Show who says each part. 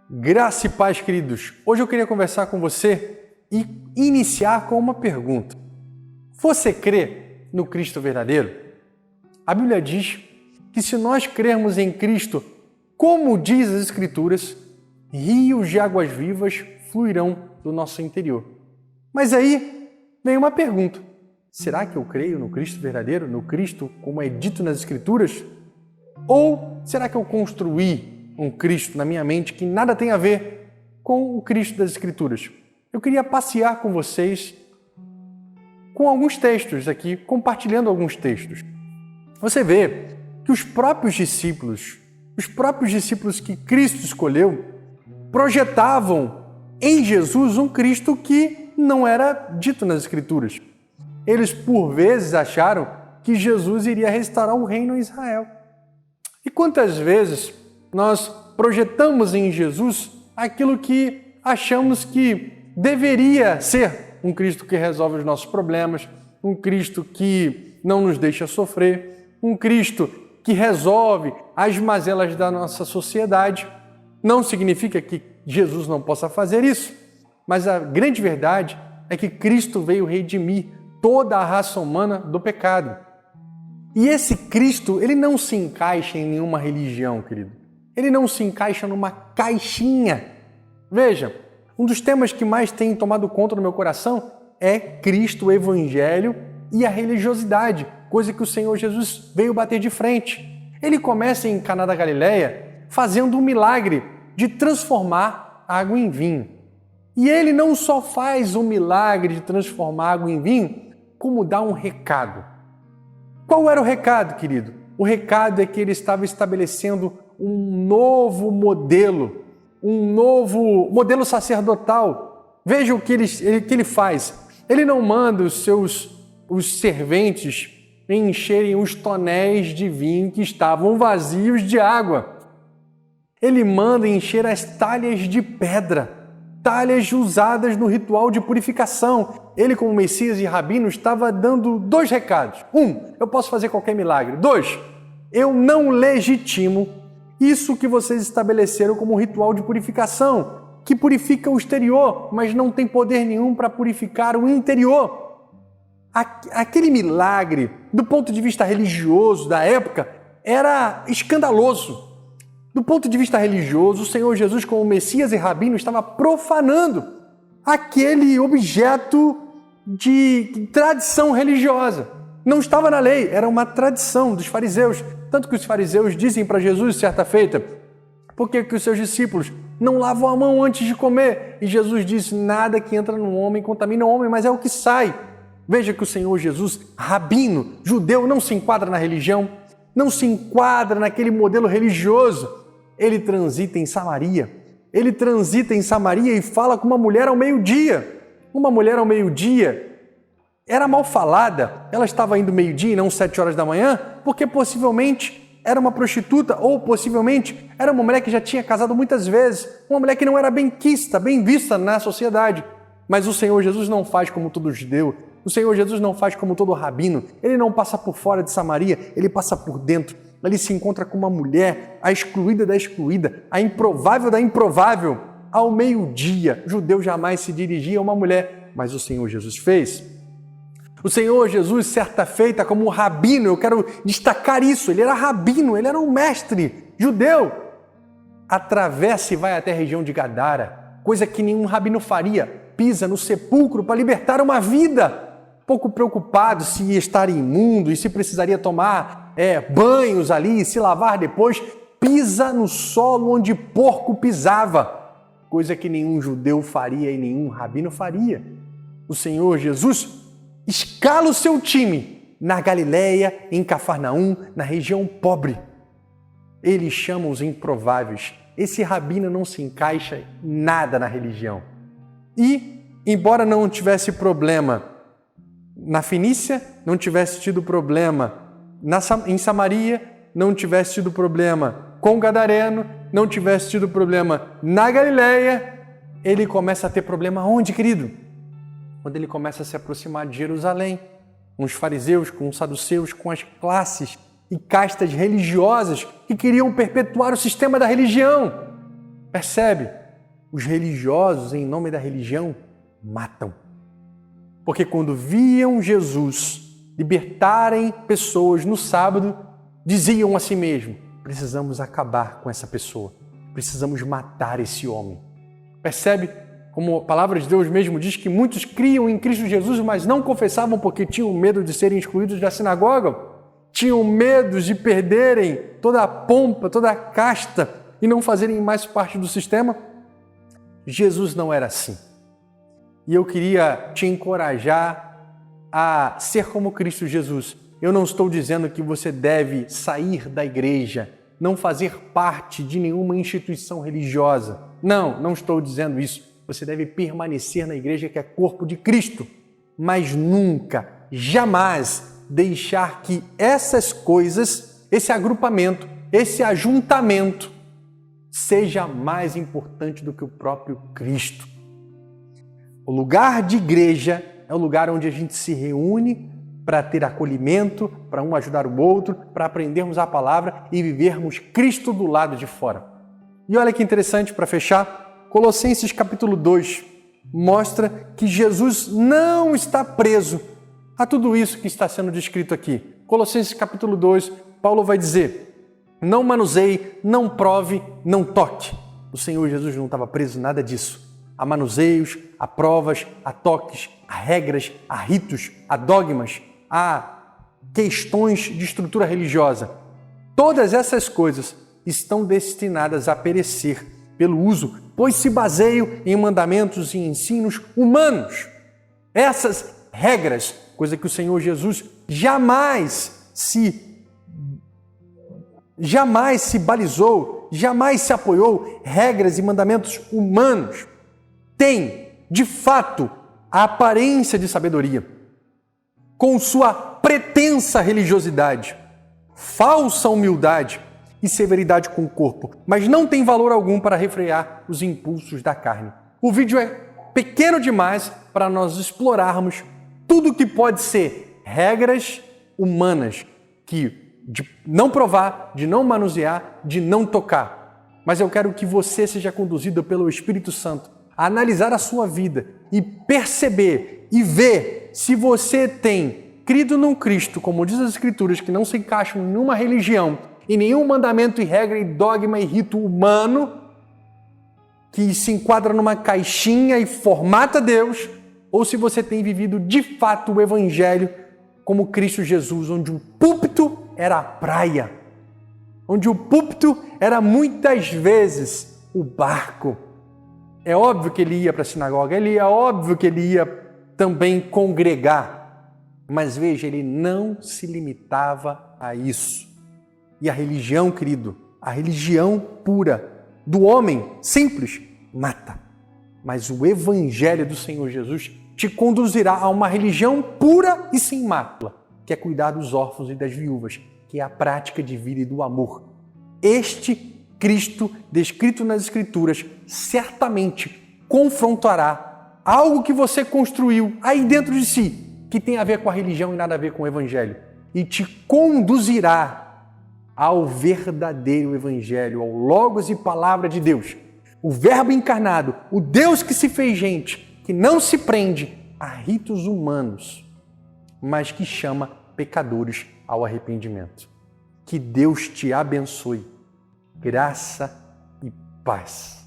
Speaker 1: Graça e paz, queridos. Hoje eu queria conversar com você e iniciar com uma pergunta. Você crê no Cristo verdadeiro? A Bíblia diz que se nós crermos em Cristo, como diz as Escrituras, rios de águas vivas fluirão do nosso interior. Mas aí vem uma pergunta. Será que eu creio no Cristo verdadeiro, no Cristo como é dito nas Escrituras? Ou será que eu construí um Cristo na minha mente que nada tem a ver com o Cristo das Escrituras? Eu queria passear com vocês com alguns textos aqui, compartilhando alguns textos. Você vê que os próprios discípulos que Cristo escolheu, projetavam em Jesus um Cristo que não era dito nas Escrituras. Eles, por vezes, acharam que Jesus iria restaurar o reino em Israel. E quantas vezes nós projetamos em Jesus aquilo que achamos que deveria ser um Cristo que resolve os nossos problemas, um Cristo que não nos deixa sofrer, um Cristo que resolve as mazelas da nossa sociedade. Não significa que Jesus não possa fazer isso, mas a grande verdade é que Cristo veio redimir toda a raça humana do pecado. E esse Cristo, ele não se encaixa em nenhuma religião, querido. Ele não se encaixa numa caixinha. Veja, um dos temas que mais tem tomado conta no meu coração é Cristo, o Evangelho e a religiosidade, coisa que o Senhor Jesus veio bater de frente. Ele começa em Caná da Galileia fazendo um milagre de transformar água em vinho. E ele não só faz o milagre de transformar água em vinho, como dá um recado. Qual era o recado, querido? O recado é que ele estava estabelecendo um novo modelo sacerdotal. Veja o que ele faz. Ele não manda os serventes encherem os tonéis de vinho que estavam vazios de água. Ele manda encher as talhas de pedra, talhas usadas no ritual de purificação. Ele, como Messias e Rabino, estava dando dois recados. Eu posso fazer qualquer milagre. 2, eu não legitimo isso que vocês estabeleceram como ritual de purificação, que purifica o exterior, mas não tem poder nenhum para purificar o interior. Aquele milagre, do ponto de vista religioso da época, era escandaloso. Do ponto de vista religioso, o Senhor Jesus, como Messias e Rabino, estava profanando aquele objeto de tradição religiosa. Não estava na lei, era uma tradição dos fariseus. Tanto que os fariseus dizem para Jesus, certa feita, por que os seus discípulos não lavam a mão antes de comer? E Jesus disse, nada que entra no homem contamina o homem, mas é o que sai. Veja que o Senhor Jesus, rabino, judeu, não se enquadra na religião, não se enquadra naquele modelo religioso. Ele transita em Samaria. Ele transita em Samaria e fala com uma mulher ao meio-dia. Uma mulher ao meio-dia era mal falada, ela estava indo meio-dia e não 7 horas da manhã, porque possivelmente era uma prostituta ou possivelmente era uma mulher que já tinha casado muitas vezes, uma mulher que não era bem vista na sociedade. Mas o Senhor Jesus não faz como todo judeu, o Senhor Jesus não faz como todo rabino, ele não passa por fora de Samaria, ele passa por dentro. Ele se encontra com uma mulher, a excluída da excluída, a improvável da improvável. Ao meio-dia, judeu jamais se dirigia a uma mulher, mas o Senhor Jesus fez. O Senhor Jesus, certa feita, como rabino, eu quero destacar isso, ele era rabino, ele era um mestre judeu. Atravessa e vai até a região de Gadara, coisa que nenhum rabino faria, pisa no sepulcro para libertar uma vida. Pouco preocupado se ia estar imundo e se precisaria tomar banhos ali, se lavar depois, pisa no solo onde porco pisava, coisa que nenhum judeu faria e nenhum rabino faria. O Senhor Jesus escala o seu time na Galileia, em Cafarnaum, na região pobre. Ele chama os improváveis. Esse rabino não se encaixa nada na religião. E, embora não tivesse problema na Fenícia, não tivesse tido problema em Samaria, não tivesse tido problema com o Gadareno, não tivesse tido problema na Galileia, ele começa a ter problema onde, querido? Quando ele começa a se aproximar de Jerusalém, com os fariseus, com os saduceus, com as classes e castas religiosas que queriam perpetuar o sistema da religião. Percebe? Os religiosos, em nome da religião, matam. Porque quando viam Jesus libertarem pessoas no sábado, diziam a si mesmo: precisamos acabar com essa pessoa, precisamos matar esse homem. Percebe como a palavra de Deus mesmo diz que muitos criam em Cristo Jesus, mas não confessavam porque tinham medo de serem excluídos da sinagoga, tinham medo de perderem toda a pompa, toda a casta e não fazerem mais parte do sistema? Jesus não era assim. E eu queria te encorajar a ser como Cristo Jesus. Eu não estou dizendo que você deve sair da igreja, não fazer parte de nenhuma instituição religiosa. Não estou dizendo isso. Você deve permanecer na igreja que é corpo de Cristo, mas nunca, jamais deixar que essas coisas, esse agrupamento, esse ajuntamento, seja mais importante do que o próprio Cristo. O lugar de igreja é o lugar onde a gente se reúne para ter acolhimento, para um ajudar o outro, para aprendermos a palavra e vivermos Cristo do lado de fora. E olha que interessante, para fechar, Colossenses capítulo 2 mostra que Jesus não está preso a tudo isso que está sendo descrito aqui. Colossenses capítulo 2, Paulo vai dizer: não manuseie, não prove, não toque. O Senhor Jesus não estava preso nada disso. Há manuseios, há provas, há toques, há regras, há ritos, há dogmas, há questões de estrutura religiosa. Todas essas coisas estão destinadas a perecer pelo uso, pois se baseiam em mandamentos e ensinos humanos. Essas regras, coisa que o Senhor Jesus jamais se balizou, jamais se apoiou, regras e mandamentos humanos, tem, de fato, a aparência de sabedoria, com sua pretensa religiosidade, falsa humildade e severidade com o corpo, mas não tem valor algum para refrear os impulsos da carne. O vídeo é pequeno demais para nós explorarmos tudo que pode ser regras humanas, de não provar, de não manusear, de não tocar. Mas eu quero que você seja conduzido pelo Espírito Santo a analisar a sua vida e perceber e ver se você tem crido num Cristo, como diz as Escrituras, que não se encaixam em nenhuma religião, em nenhum mandamento e regra e dogma e rito humano, que se enquadra numa caixinha e formata Deus, ou se você tem vivido de fato o Evangelho como Cristo Jesus, onde o púlpito era a praia, onde o púlpito era muitas vezes o barco. É óbvio que ele ia para a sinagoga, é óbvio que ele ia também congregar, mas veja, ele não se limitava a isso. E a religião, querido, a religião pura do homem simples, mata. Mas o Evangelho do Senhor Jesus te conduzirá a uma religião pura e sem mácula, que é cuidar dos órfãos e das viúvas, que é a prática de vida e do amor. Este Cristo, descrito nas Escrituras, certamente confrontará algo que você construiu aí dentro de si, que tem a ver com a religião e nada a ver com o Evangelho, e te conduzirá ao verdadeiro Evangelho, ao Logos e Palavra de Deus, o Verbo encarnado, o Deus que se fez gente, que não se prende a ritos humanos, mas que chama pecadores ao arrependimento. Que Deus te abençoe. Graça e paz.